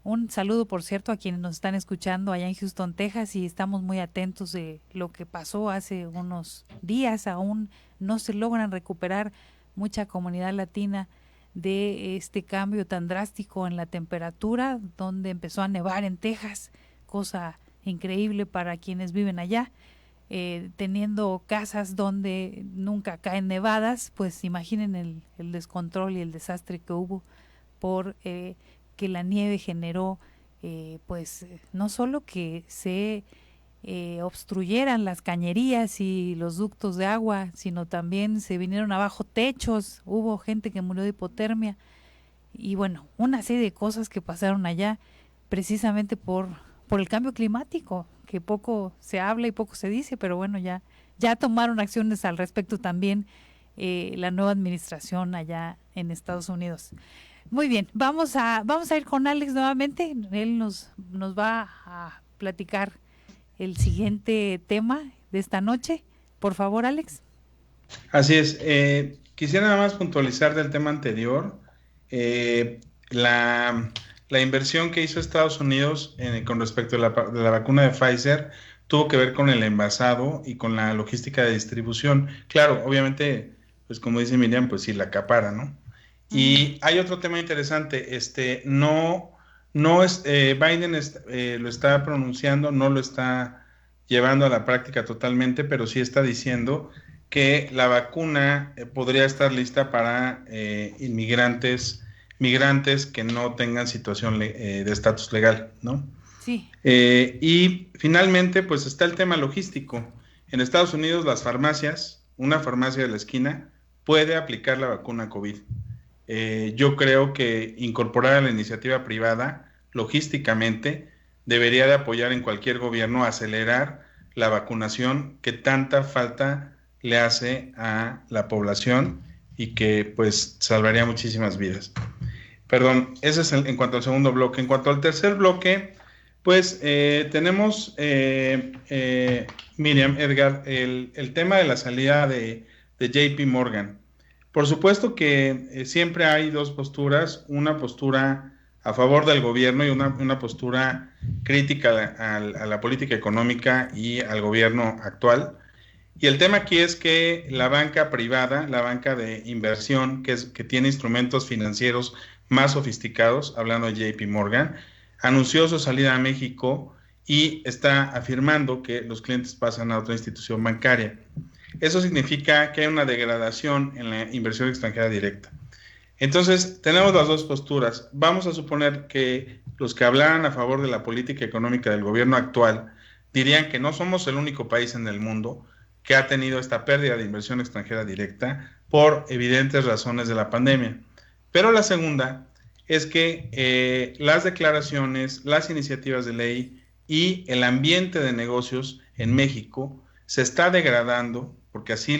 Un saludo, por cierto, a quienes nos están escuchando allá en Houston, Texas, y estamos muy atentos de lo que pasó hace unos días. Aún no se logran recuperar mucha comunidad latina de este cambio tan drástico en la temperatura, donde empezó a nevar en Texas, cosa increíble para quienes viven allá. Teniendo casas donde nunca caen nevadas, pues imaginen el descontrol y el desastre que hubo por que la nieve generó, pues no solo que se obstruyeran las cañerías y los ductos de agua, sino también se vinieron abajo techos, hubo gente que murió de hipotermia y bueno, una serie de cosas que pasaron allá precisamente por el cambio climático, que poco se habla y poco se dice, pero bueno, ya tomaron acciones al respecto también la nueva administración allá en Estados Unidos. Muy bien, vamos a ir con Alex nuevamente. Él nos va a platicar el siguiente tema de esta noche. Por favor, Alex. Así es. Quisiera nada más puntualizar del tema anterior. La inversión que hizo Estados Unidos con respecto a la vacuna de Pfizer tuvo que ver con el envasado y con la logística de distribución. Claro, obviamente, pues como dice Miriam, pues sí, la acapara, ¿no? Y hay otro tema interesante, Biden lo está pronunciando, no lo está llevando a la práctica totalmente, pero sí está diciendo que la vacuna podría estar lista para migrantes que no tengan situación de estatus legal, ¿no? Sí. Y finalmente, pues está el tema logístico. En Estados Unidos, las farmacias, una farmacia de la esquina, puede aplicar la vacuna COVID. Yo creo que incorporar a la iniciativa privada, logísticamente, debería de apoyar en cualquier gobierno a acelerar la vacunación que tanta falta le hace a la población y que pues salvaría muchísimas vidas. Perdón, ese es en cuanto al segundo bloque. En cuanto al tercer bloque, pues tenemos, Miriam, Edgar, el tema de la salida de JP Morgan. Por supuesto que siempre hay dos posturas, una postura a favor del gobierno y una postura crítica a la política económica y al gobierno actual. Y el tema aquí es que la banca privada, la banca de inversión, que tiene instrumentos financieros más sofisticados, hablando de JP Morgan, anunció su salida a México y está afirmando que los clientes pasan a otra institución bancaria. Eso significa que hay una degradación en la inversión extranjera directa. Entonces, tenemos las dos posturas. Vamos a suponer que los que hablaran a favor de la política económica del gobierno actual dirían que no somos el único país en el mundo que ha tenido esta pérdida de inversión extranjera directa por evidentes razones de la pandemia. Pero la segunda es que las declaraciones, las iniciativas de ley y el ambiente de negocios en México se está degradando, porque así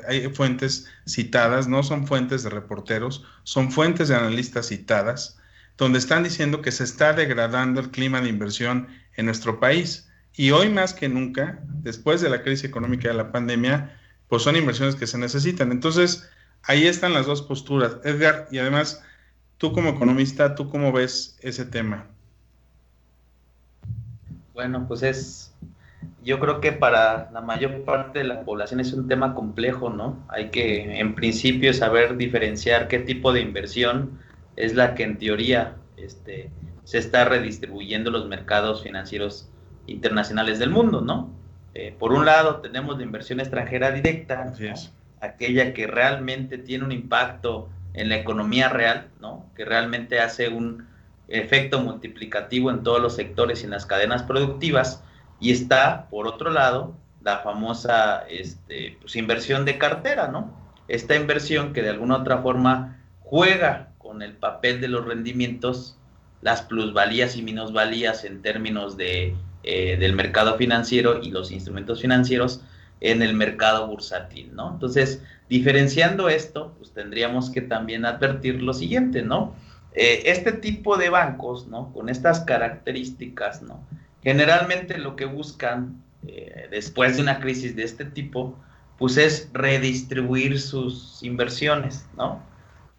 hay fuentes citadas, no son fuentes de reporteros, son fuentes de analistas citadas, donde están diciendo que se está degradando el clima de inversión en nuestro país. Y hoy más que nunca, después de la crisis económica de la pandemia, pues son inversiones que se necesitan. Entonces, ahí están las dos posturas. Edgar, y además, tú como economista, ¿tú cómo ves ese tema? Bueno, pues yo creo que para la mayor parte de la población es un tema complejo, ¿no? Hay que, en principio, saber diferenciar qué tipo de inversión es la que en teoría se está redistribuyendo los mercados financieros internacionales del mundo, ¿no? Por un lado tenemos la inversión extranjera directa, ¿no? Aquella que realmente tiene un impacto en la economía real, ¿no? Que realmente hace un efecto multiplicativo en todos los sectores y en las cadenas productivas. Y está, por otro lado, la famosa pues, inversión de cartera, ¿no? Esta inversión que de alguna u otra forma juega con el papel de los rendimientos, las plusvalías y minusvalías en términos del mercado financiero y los instrumentos financieros en el mercado bursátil, ¿no? Entonces, diferenciando esto, pues tendríamos que también advertir lo siguiente, ¿no? Este tipo de bancos, ¿no? Con estas características, ¿no? Generalmente lo que buscan después de una crisis de este tipo, pues es redistribuir sus inversiones, ¿no?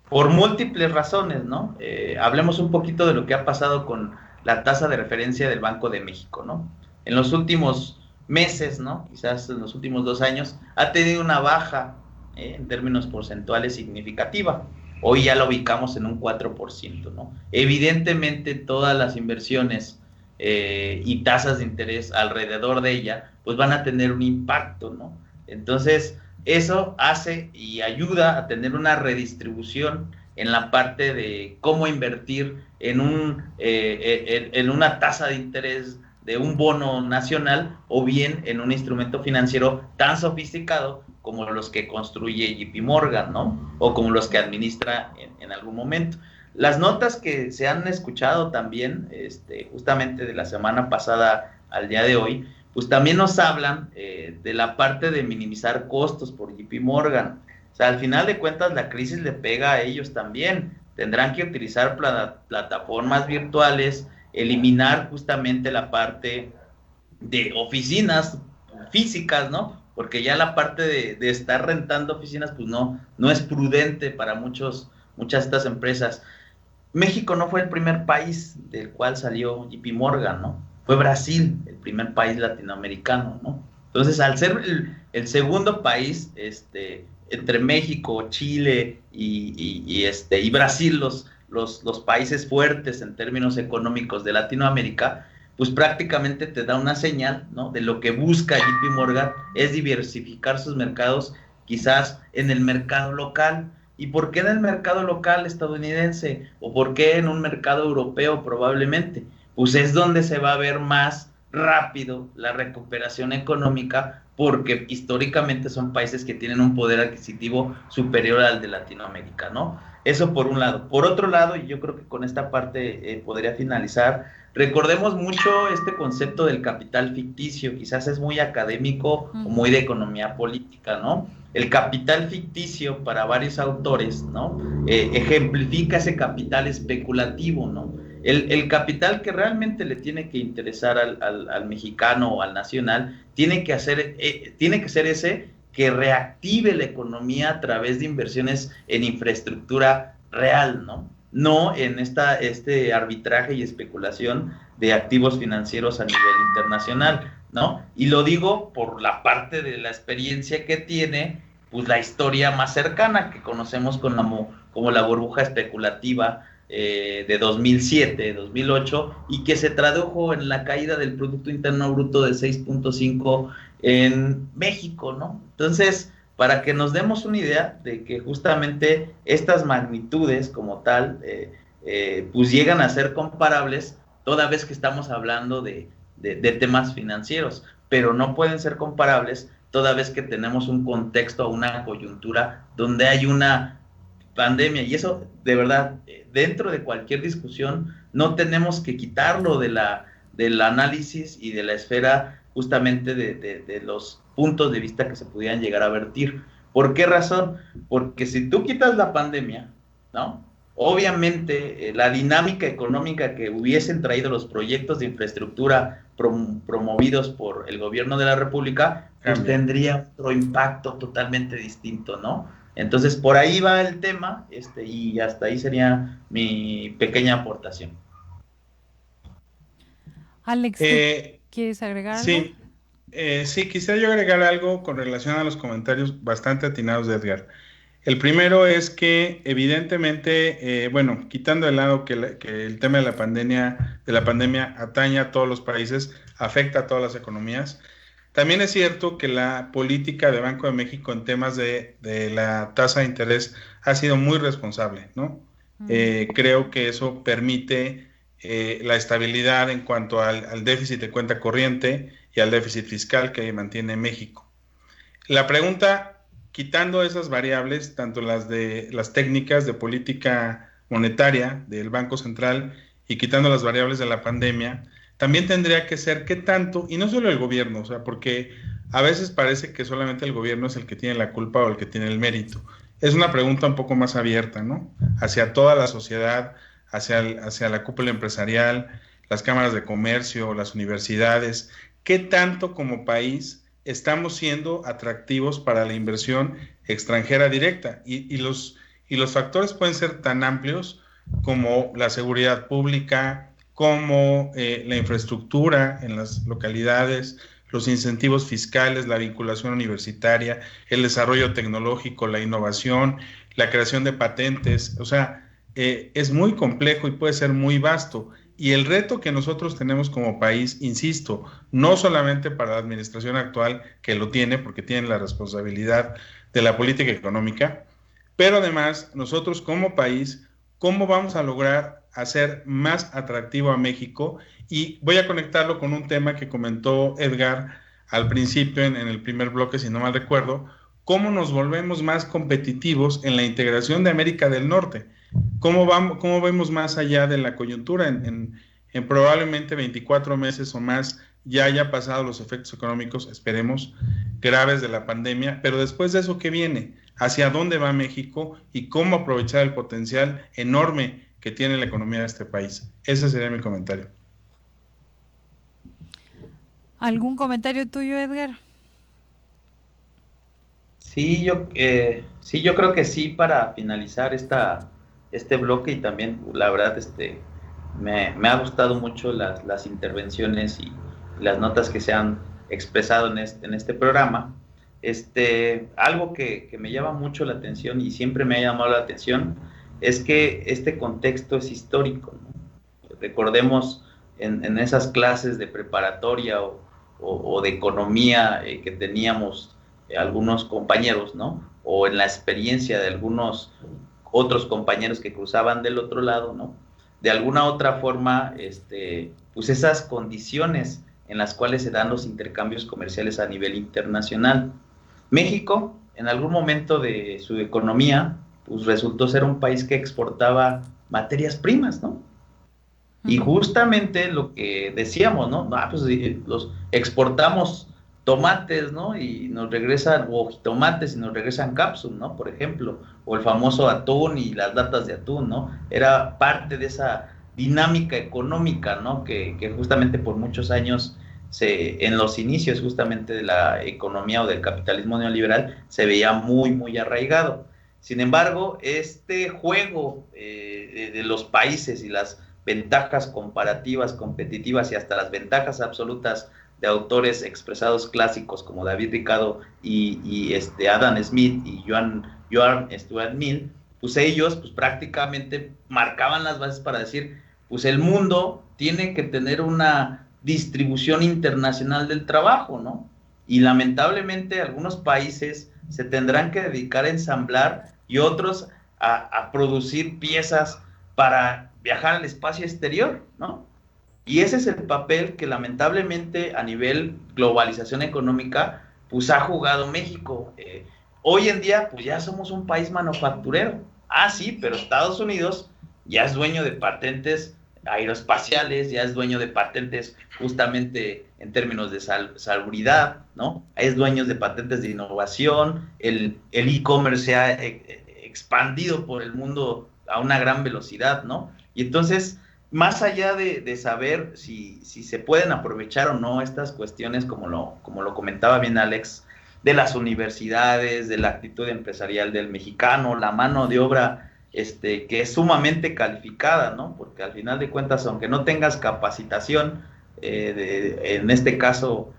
Por múltiples razones, ¿no? Hablemos un poquito de lo que ha pasado con la tasa de referencia del Banco de México, ¿no? En los últimos meses, ¿no? Quizás en los últimos 2 años, ha tenido una baja en términos porcentuales significativa. Hoy ya lo ubicamos en un 4%, ¿no? Evidentemente todas las inversiones y tasas de interés alrededor de ella, pues van a tener un impacto, ¿no? Entonces, eso hace y ayuda a tener una redistribución en la parte de cómo invertir en una tasa de interés de un bono nacional o bien en un instrumento financiero tan sofisticado como los que construye JP Morgan, ¿no? O como los que administra en algún momento. Las notas que se han escuchado también, justamente de la semana pasada al día de hoy, pues también nos hablan de la parte de minimizar costos por JP Morgan. O sea, al final de cuentas la crisis le pega a ellos también. Tendrán que utilizar plataformas virtuales, eliminar justamente la parte de oficinas físicas, ¿no? Porque ya la parte de estar rentando oficinas, pues no es prudente para muchas de estas empresas. México no fue el primer país del cual salió JP Morgan, ¿no? Fue Brasil, el primer país latinoamericano, ¿no? Entonces, al ser el segundo país, entre México, Chile y Brasil, los países fuertes en términos económicos de Latinoamérica, pues prácticamente te da una señal, ¿no? De lo que busca JP Morgan es diversificar sus mercados quizás en el mercado local. ¿Y por qué en el mercado local estadounidense? ¿O por qué en un mercado europeo probablemente? Pues es donde se va a ver más rápido la recuperación económica, porque históricamente son países que tienen un poder adquisitivo superior al de Latinoamérica, ¿no? Eso por un lado. Por otro lado, y yo creo que con esta parte podría finalizar, recordemos mucho este concepto del capital ficticio, quizás es muy académico o muy de economía política, ¿no? El capital ficticio para varios autores, ¿no? Ejemplifica ese capital especulativo, ¿no? El capital que realmente le tiene que interesar al mexicano o al nacional tiene que ser ese que reactive la economía a través de inversiones en infraestructura real, ¿no? No en este arbitraje y especulación de activos financieros a nivel internacional, ¿no? Y lo digo por la parte de la experiencia que tiene, pues la historia más cercana que conocemos como la burbuja especulativa de 2007, 2008, y que se tradujo en la caída del Producto Interno Bruto de 6.5 en México, ¿no? Entonces, para que nos demos una idea de que justamente estas magnitudes como tal, pues llegan a ser comparables toda vez que estamos hablando de temas financieros, pero no pueden ser comparables toda vez que tenemos un contexto o una coyuntura donde hay una pandemia, y eso de verdad, dentro de cualquier discusión, no tenemos que quitarlo del análisis y de la esfera justamente de los puntos de vista que se pudieran llegar a vertir. ¿Por qué razón? Porque si tú quitas la pandemia, ¿no? Obviamente la dinámica económica que hubiesen traído los proyectos de infraestructura promovidos por el gobierno de la República, pues tendría otro impacto totalmente distinto, ¿no? Entonces, por ahí va el tema, y hasta ahí sería mi pequeña aportación. Alex, ¿quieres agregar algo? Sí, sí, quisiera yo agregar algo con relación a los comentarios bastante atinados de Edgar. El primero es que, evidentemente, bueno, quitando de lado que el tema de la pandemia atañe a todos los países, afecta a todas las economías. También es cierto que la política de Banco de México en temas de la tasa de interés ha sido muy responsable, ¿no? Creo que eso permite la estabilidad en cuanto al déficit de cuenta corriente y al déficit fiscal que mantiene México. La pregunta, quitando esas variables, tanto las técnicas de política monetaria del Banco Central y quitando las variables de la pandemia, también tendría que ser qué tanto, y no solo el gobierno, o sea, porque a veces parece que solamente el gobierno es el que tiene la culpa o el que tiene el mérito. Es una pregunta un poco más abierta, ¿no? Hacia toda la sociedad, hacia la cúpula empresarial, las cámaras de comercio, las universidades. ¿Qué tanto como país estamos siendo atractivos para la inversión extranjera directa? Y los factores pueden ser tan amplios como la seguridad pública, como la infraestructura en las localidades, los incentivos fiscales, la vinculación universitaria, el desarrollo tecnológico, la innovación, la creación de patentes. O sea, es muy complejo y puede ser muy vasto. Y el reto que nosotros tenemos como país, insisto, no solamente para la administración actual, que lo tiene porque tiene la responsabilidad de la política económica, pero además nosotros como país, ¿cómo vamos a lograr hacer más atractivo a México? Y voy a conectarlo con un tema que comentó Edgar al principio en el primer bloque, si no mal recuerdo, cómo nos volvemos más competitivos en la integración de América del Norte, cómo vemos más allá de la coyuntura, en probablemente 24 meses o más ya haya pasado los efectos económicos, esperemos, graves de la pandemia, pero después de eso, ¿qué viene? ¿Hacia dónde va México y cómo aprovechar el potencial enorme que tiene la economía de este país? Ese sería mi comentario. ¿Algún comentario tuyo, Edgar? Sí, yo creo que sí, para finalizar este bloque, y también la verdad me ha gustado mucho las intervenciones y las notas que se han expresado en este programa. Algo que me llama mucho la atención y siempre me ha llamado la atención es que este contexto es histórico, ¿no? Recordemos en esas clases de preparatoria o de economía que teníamos algunos compañeros, ¿no? O en la experiencia de algunos otros compañeros que cruzaban del otro lado, ¿no? De alguna otra forma, pues esas condiciones en las cuales se dan los intercambios comerciales a nivel internacional. México, en algún momento de su economía, pues resultó ser un país que exportaba materias primas, ¿no? Y justamente lo que decíamos, ¿no? Pues los exportamos tomates, ¿no? Y nos regresan, o tomates y nos regresan cápsulas, ¿no? Por ejemplo, o el famoso atún y las latas de atún, ¿no? Era parte de esa dinámica económica, ¿no? Que justamente por muchos años, en los inicios justamente de la economía o del capitalismo neoliberal, se veía muy, muy arraigado. Sin embargo, este juego de los países y las ventajas comparativas, competitivas y hasta las ventajas absolutas de autores expresados clásicos como David Ricardo y Adam Smith y Joan Stuart Mill, pues ellos pues prácticamente marcaban las bases para decir, pues el mundo tiene que tener una distribución internacional del trabajo, ¿no? Y lamentablemente algunos países se tendrán que dedicar a ensamblar y otros a producir piezas para viajar al espacio exterior, ¿no? Y ese es el papel que lamentablemente a nivel globalización económica, pues ha jugado México. Hoy en día, pues ya somos un país manufacturero. Ah, sí, pero Estados Unidos ya es dueño de patentes aeroespaciales, ya es dueño de patentes justamente en términos de salubridad, ¿no? Es dueño de patentes de innovación, el e-commerce se ha expandido por el mundo a una gran velocidad, ¿no? Y entonces, más allá de saber si se pueden aprovechar o no estas cuestiones, como lo comentaba bien Alex, de las universidades, de la actitud empresarial del mexicano, la mano de obra que es sumamente calificada, ¿no? Porque al final de cuentas, aunque no tengas capacitación, en este caso,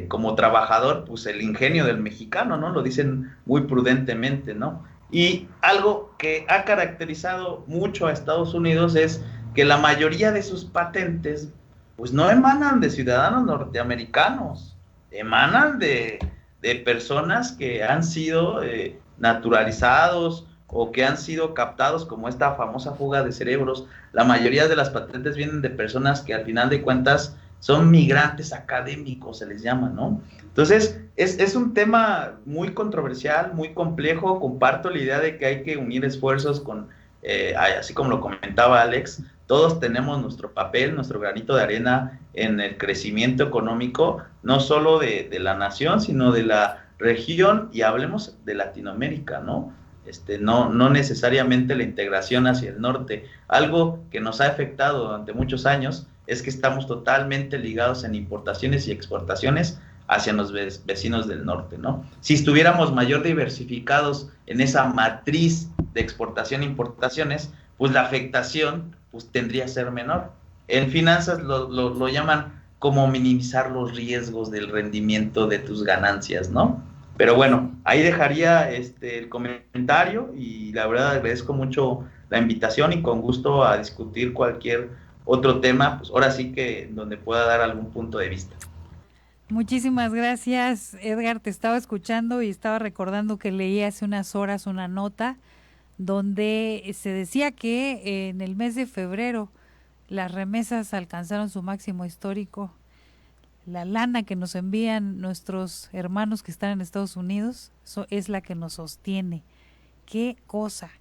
como trabajador, pues el ingenio del mexicano, ¿no? Lo dicen muy prudentemente, ¿no? Y algo que ha caracterizado mucho a Estados Unidos es que la mayoría de sus patentes, pues no emanan de ciudadanos norteamericanos, emanan de personas que han sido naturalizados o que han sido captados, como esta famosa fuga de cerebros. La mayoría de las patentes vienen de personas que al final de cuentas son migrantes académicos, se les llama, ¿no? Entonces, es un tema muy controversial, muy complejo. Comparto la idea de que hay que unir esfuerzos con, así como lo comentaba Alex, todos tenemos nuestro papel, nuestro granito de arena en el crecimiento económico, no solo de la nación, sino de la región, y hablemos de Latinoamérica, ¿no? No necesariamente la integración hacia el norte. Algo que nos ha afectado durante muchos años es que estamos totalmente ligados en importaciones y exportaciones hacia los vecinos del norte, ¿no? Si estuviéramos mayor diversificados en esa matriz de exportación e importaciones, pues la afectación pues tendría que ser menor. En finanzas lo llaman como minimizar los riesgos del rendimiento de tus ganancias, ¿no? Pero bueno, ahí dejaría el comentario y la verdad agradezco mucho la invitación y con gusto a discutir cualquier otro tema, pues ahora sí que donde pueda dar algún punto de vista. Muchísimas gracias, Edgar. Te estaba escuchando y estaba recordando que leí hace unas horas una nota donde se decía que en el mes de febrero las remesas alcanzaron su máximo histórico. La lana que nos envían nuestros hermanos que están en Estados Unidos es la que nos sostiene. ¿Qué cosa?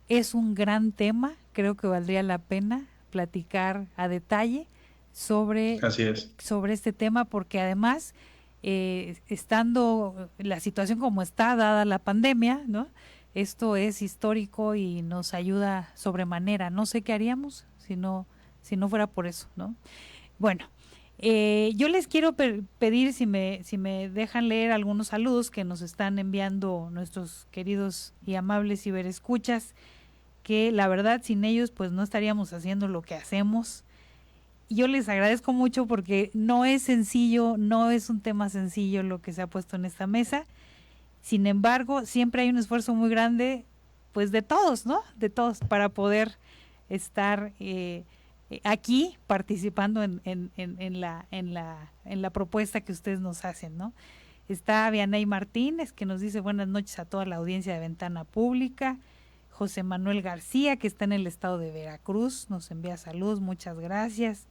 Es un gran tema, creo que valdría la pena platicar a detalle sobre este tema, porque además, estando la situación como está, dada la pandemia, ¿no? Esto es histórico y nos ayuda sobremanera. No sé qué haríamos si no fuera por eso, ¿no? Bueno, yo les quiero pedir si me dejan leer algunos saludos que nos están enviando nuestros queridos y amables ciberescuchas, que la verdad sin ellos pues no estaríamos haciendo lo que hacemos. Y yo les agradezco mucho porque no es sencillo, no es un tema sencillo lo que se ha puesto en esta mesa. Sin embargo, siempre hay un esfuerzo muy grande, pues de todos, ¿no? De todos, para poder estar aquí participando en la propuesta que ustedes nos hacen, ¿no? Está Vianey Martínez, que nos dice buenas noches a toda la audiencia de Ventana Pública. José Manuel García, que está en el estado de Veracruz, nos envía saludos, muchas gracias.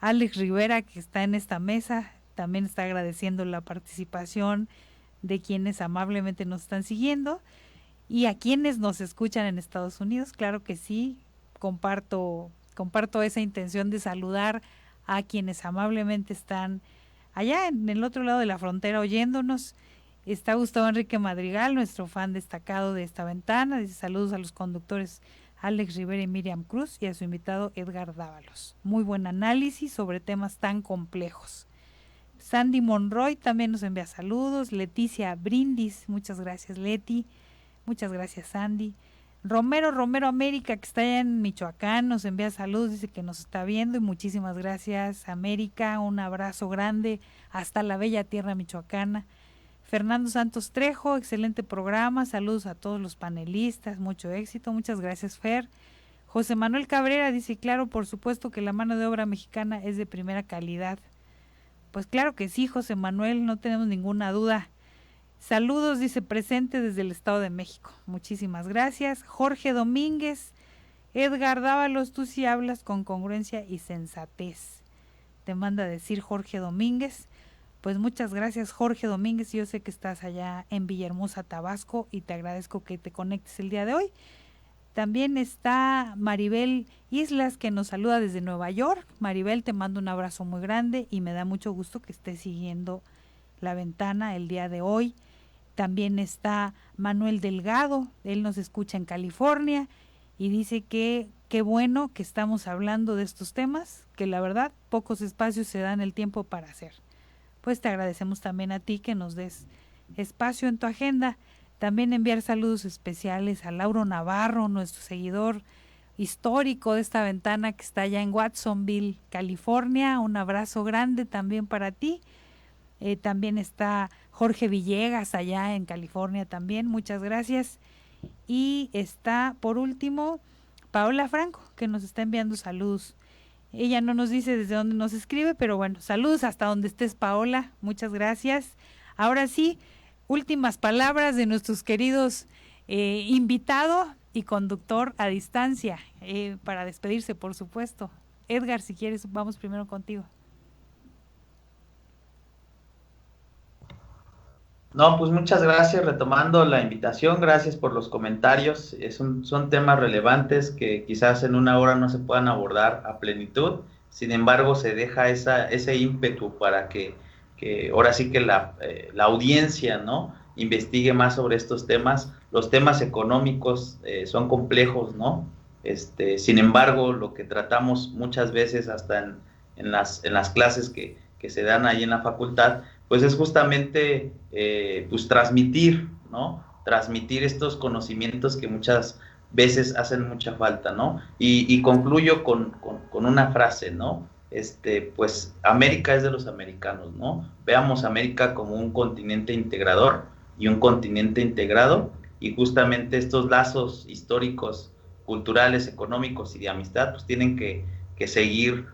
Alex Rivera, que está en esta mesa, también está agradeciendo la participación de quienes amablemente nos están siguiendo. Y a quienes nos escuchan en Estados Unidos, claro que sí, comparto esa intención de saludar a quienes amablemente están allá en el otro lado de la frontera oyéndonos. Está Gustavo Enrique Madrigal, nuestro fan destacado de esta ventana. Dice saludos a los conductores Alex Rivera y Miriam Cruz y a su invitado Edgar Dávalos. Muy buen análisis sobre temas tan complejos. Sandy Monroy también nos envía saludos. Leticia Brindis, muchas gracias Leti. Muchas gracias Sandy. Romero América, que está allá en Michoacán, nos envía saludos, dice que nos está viendo y muchísimas gracias América, un abrazo grande hasta la bella tierra michoacana. Fernando Santos Trejo, excelente programa, saludos a todos los panelistas, mucho éxito, muchas gracias Fer. José Manuel Cabrera dice, claro, por supuesto que la mano de obra mexicana es de primera calidad. Pues claro que sí, José Manuel, no tenemos ninguna duda. Saludos, dice presente desde el Estado de México. Muchísimas gracias. Jorge Domínguez, Edgar Dávalos, tú sí hablas con congruencia y sensatez. Te manda a decir Jorge Domínguez. Pues muchas gracias Jorge Domínguez. Yo sé que estás allá en Villahermosa, Tabasco, y te agradezco que te conectes el día de hoy. También está Maribel Islas, que nos saluda desde Nueva York. Maribel, te mando un abrazo muy grande y me da mucho gusto que estés siguiendo la ventana el día de hoy. También está Manuel Delgado, él nos escucha en California y dice que qué bueno que estamos hablando de estos temas, que la verdad pocos espacios se dan el tiempo para hacer. Pues te agradecemos también a ti que nos des espacio en tu agenda. También enviar saludos especiales a Lauro Navarro, nuestro seguidor histórico de esta ventana que está allá en Watsonville, California. Un abrazo grande también para ti. También está Jorge Villegas allá en California también, muchas gracias. Y está por último Paola Franco, que nos está enviando saludos. Ella no nos dice desde dónde nos escribe, pero bueno, saludos hasta donde estés Paola, muchas gracias. Ahora sí, últimas palabras de nuestros queridos invitado y conductor a distancia, para despedirse por supuesto. Edgar, si quieres, vamos primero contigo. No, pues muchas gracias, retomando la invitación, gracias por los comentarios, son temas relevantes que quizás en una hora no se puedan abordar a plenitud, sin embargo se deja ese ímpetu para que ahora sí que la audiencia, ¿no?, investigue más sobre estos temas. Los temas económicos son complejos, ¿no? Sin embargo, lo que tratamos muchas veces hasta en las clases que se dan ahí en la facultad, pues es justamente pues transmitir, ¿no? Transmitir estos conocimientos que muchas veces hacen mucha falta, ¿no? Y concluyo con una frase, ¿no? Pues América es de los americanos, ¿no? Veamos América como un continente integrador y un continente integrado, y justamente estos lazos históricos, culturales, económicos y de amistad, pues tienen que seguir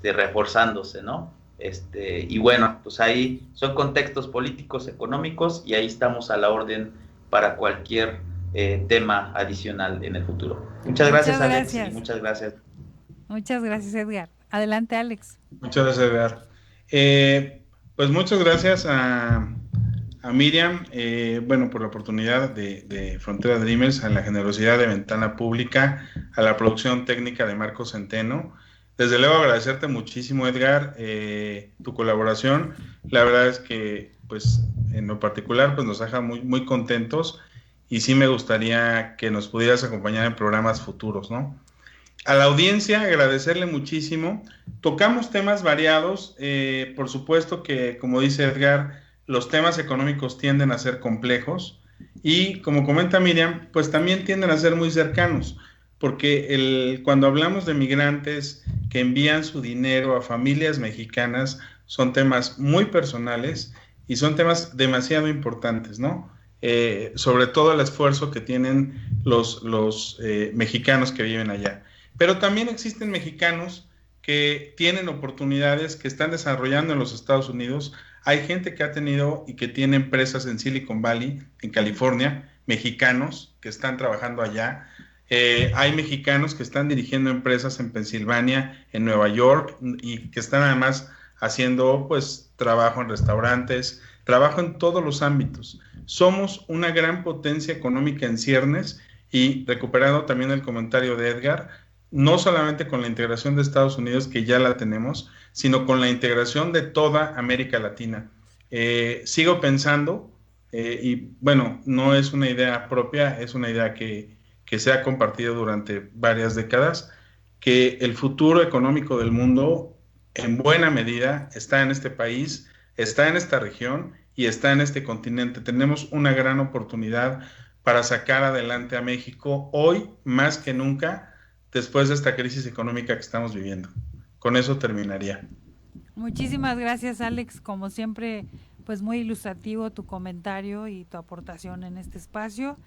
reforzándose, ¿no? Y bueno, pues ahí son contextos políticos, económicos, y ahí estamos a la orden para cualquier tema adicional en el futuro. Muchas gracias, Alex, y muchas gracias. Muchas gracias, Edgar. Adelante, Alex. Muchas gracias, Edgar. Pues muchas gracias a Miriam, bueno, por la oportunidad de Frontera Dreamers, a la generosidad de Ventana Pública, a la producción técnica de Marcos Centeno. Desde luego agradecerte muchísimo, Edgar, tu colaboración. La verdad es que, pues, en lo particular, pues nos deja muy, muy contentos, y sí me gustaría que nos pudieras acompañar en programas futuros, ¿no? A la audiencia, agradecerle muchísimo. Tocamos temas variados, por supuesto que, como dice Edgar, los temas económicos tienden a ser complejos, y como comenta Miriam, pues también tienden a ser muy cercanos, porque cuando hablamos de migrantes que envían su dinero a familias mexicanas, son temas muy personales y son temas demasiado importantes, ¿no? Sobre todo el esfuerzo que tienen los mexicanos que viven allá. Pero también existen mexicanos que tienen oportunidades, que están desarrollando en los Estados Unidos. Hay gente que ha tenido y que tiene empresas en Silicon Valley, en California, mexicanos que están trabajando allá. Hay mexicanos que están dirigiendo empresas en Pensilvania, en Nueva York, y que están además haciendo pues trabajo en restaurantes, trabajo en todos los ámbitos. Somos una gran potencia económica en ciernes, y recuperando también el comentario de Edgar, no solamente con la integración de Estados Unidos, que ya la tenemos, sino con la integración de toda América Latina. Sigo pensando, y bueno, no es una idea propia, es una idea que se ha compartido durante varias décadas, que el futuro económico del mundo en buena medida está en este país, está en esta región y está en este continente. Tenemos una gran oportunidad para sacar adelante a México hoy más que nunca, después de esta crisis económica que estamos viviendo. Con eso terminaría. Muchísimas gracias, Alex. Como siempre, pues muy ilustrativo tu comentario y tu aportación en este espacio.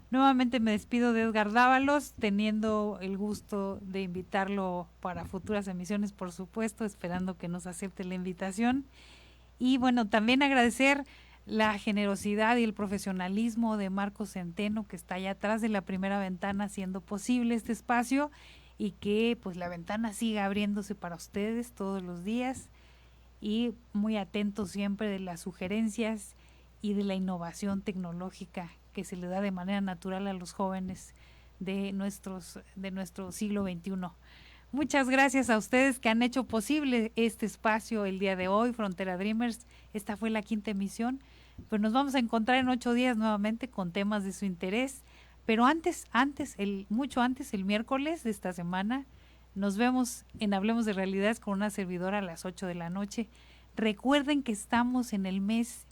Nuevamente me despido de Edgar Dávalos, teniendo el gusto de invitarlo para futuras emisiones, por supuesto, esperando que nos acepte la invitación. Y bueno, también agradecer la generosidad y el profesionalismo de Marcos Centeno, que está allá atrás de la primera ventana haciendo posible este espacio, y que pues la ventana siga abriéndose para ustedes todos los días, y muy atentos siempre de las sugerencias y de la innovación tecnológica que se le da de manera natural a los jóvenes de nuestro siglo XXI. Muchas gracias a ustedes que han hecho posible este espacio el día de hoy, Frontera Dreamers. Esta fue la 5ª emisión, pues nos vamos a encontrar en 8 días nuevamente con temas de su interés, pero mucho antes, el miércoles de esta semana, nos vemos en Hablemos de Realidades con una servidora a las 8 de la noche. Recuerden que estamos en el mes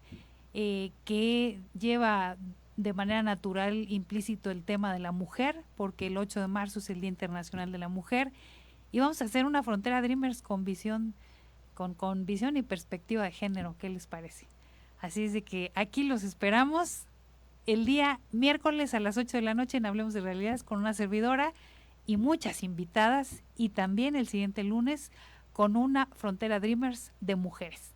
que lleva de manera natural implícito el tema de la mujer, porque el 8 de marzo es el Día Internacional de la Mujer, y vamos a hacer una Frontera Dreamers con visión y perspectiva de género. ¿Qué les parece? Así es de que aquí los esperamos el día miércoles a las 8 de la noche en Hablemos de Realidades con una servidora y muchas invitadas, y también el siguiente lunes con una Frontera Dreamers de mujeres.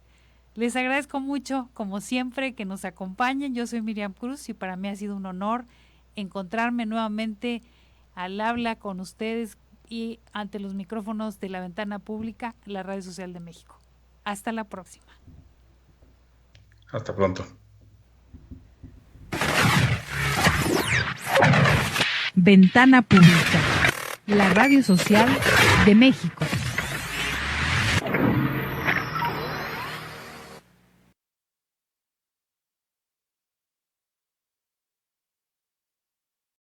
Les agradezco mucho, como siempre, que nos acompañen. Yo soy Miriam Cruz y para mí ha sido un honor encontrarme nuevamente al habla con ustedes y ante los micrófonos de La Ventana Pública, la Radio Social de México. Hasta la próxima. Hasta pronto. Ventana Pública, la Radio Social de México.